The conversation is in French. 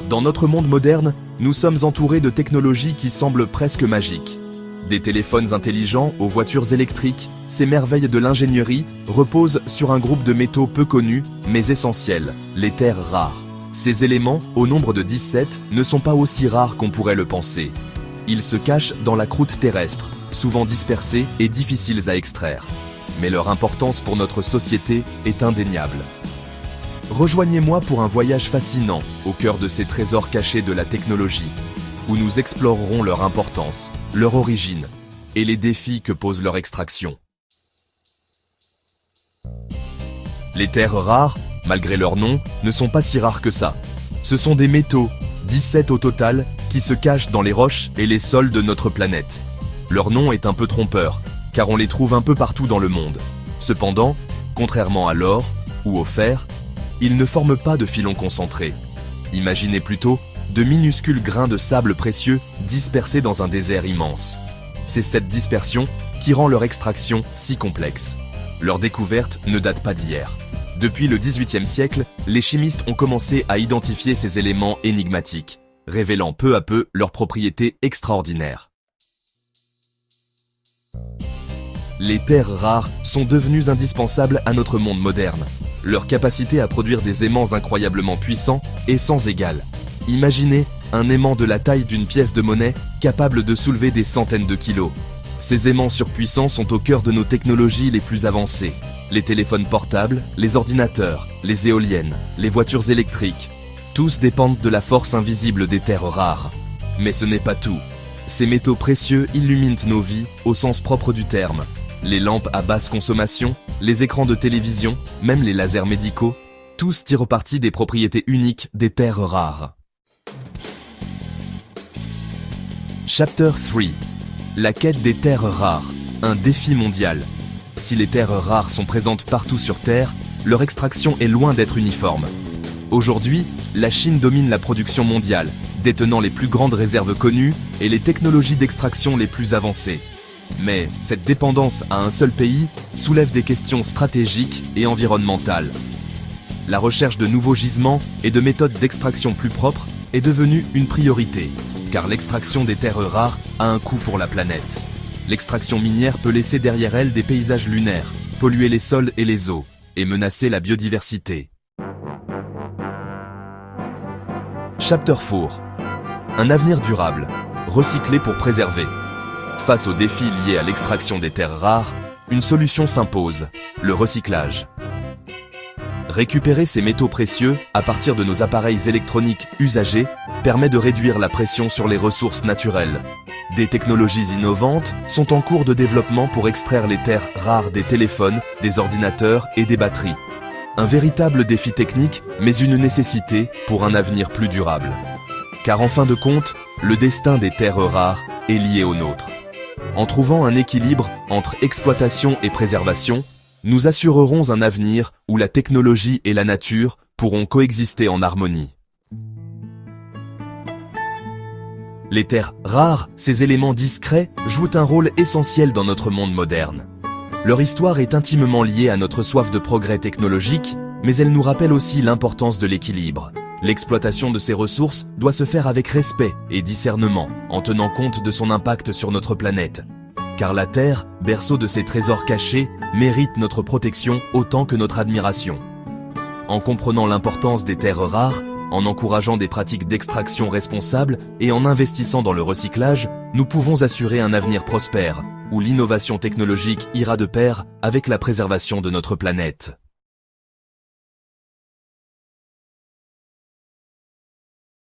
Dans notre monde moderne, nous sommes entourés de technologies qui semblent presque magiques. Des téléphones intelligents aux voitures électriques, ces merveilles de l'ingénierie reposent sur un groupe de métaux peu connus, mais essentiels, les terres rares. Ces éléments, au nombre de 17, ne sont pas aussi rares qu'on pourrait le penser. Ils se cachent dans la croûte terrestre, souvent dispersés et difficiles à extraire. Mais leur importance pour notre société est indéniable. Rejoignez-moi pour un voyage fascinant au cœur de ces trésors cachés de la technologie, où nous explorerons leur importance, leur origine et les défis que pose leur extraction. Les terres rares, malgré leur nom, ne sont pas si rares que ça. Ce sont des métaux, 17 au total, qui se cachent dans les roches et les sols de notre planète. Leur nom est un peu trompeur, car on les trouve un peu partout dans le monde. Cependant, contrairement à l'or ou au fer, ils ne forment pas de filons concentrés. Imaginez plutôt de minuscules grains de sable précieux dispersés dans un désert immense. C'est cette dispersion qui rend leur extraction si complexe. Leur découverte ne date pas d'hier. Depuis le XVIIIe siècle, les chimistes ont commencé à identifier ces éléments énigmatiques, révélant peu à peu leurs propriétés extraordinaires. Les terres rares sont devenues indispensables à notre monde moderne. Leur capacité à produire des aimants incroyablement puissants est sans égal. Imaginez un aimant de la taille d'une pièce de monnaie capable de soulever des centaines de kilos. Ces aimants surpuissants sont au cœur de nos technologies les plus avancées. Les téléphones portables, les ordinateurs, les éoliennes, les voitures électriques. Tous dépendent de la force invisible des terres rares. Mais ce n'est pas tout. Ces métaux précieux illuminent nos vies au sens propre du terme. Les lampes à basse consommation, les écrans de télévision, même les lasers médicaux, tous tirent parti des propriétés uniques des terres rares. Chapter 3. La quête des terres rares, un défi mondial. Si les terres rares sont présentes partout sur Terre, leur extraction est loin d'être uniforme. Aujourd'hui, la Chine domine la production mondiale, détenant les plus grandes réserves connues et les technologies d'extraction les plus avancées. Mais cette dépendance à un seul pays soulève des questions stratégiques et environnementales. La recherche de nouveaux gisements et de méthodes d'extraction plus propres est devenue une priorité, car l'extraction des terres rares a un coût pour la planète. L'extraction minière peut laisser derrière elle des paysages lunaires, polluer les sols et les eaux, et menacer la biodiversité. Chapter 4. Un avenir durable, recyclé pour préserver. Face aux défis liés à l'extraction des terres rares, une solution s'impose, le recyclage. Récupérer ces métaux précieux à partir de nos appareils électroniques usagés permet de réduire la pression sur les ressources naturelles. Des technologies innovantes sont en cours de développement pour extraire les terres rares des téléphones, des ordinateurs et des batteries. Un véritable défi technique, mais une nécessité pour un avenir plus durable. Car en fin de compte, le destin des terres rares est lié au nôtre. En trouvant un équilibre entre exploitation et préservation, nous assurerons un avenir où la technologie et la nature pourront coexister en harmonie. Les terres rares, ces éléments discrets, jouent un rôle essentiel dans notre monde moderne. Leur histoire est intimement liée à notre soif de progrès technologique, mais elle nous rappelle aussi l'importance de l'équilibre. L'exploitation de ces ressources doit se faire avec respect et discernement, en tenant compte de son impact sur notre planète. Car la Terre, berceau de ces trésors cachés, mérite notre protection autant que notre admiration. En comprenant l'importance des terres rares, en encourageant des pratiques d'extraction responsables et en investissant dans le recyclage, nous pouvons assurer un avenir prospère, où l'innovation technologique ira de pair avec la préservation de notre planète.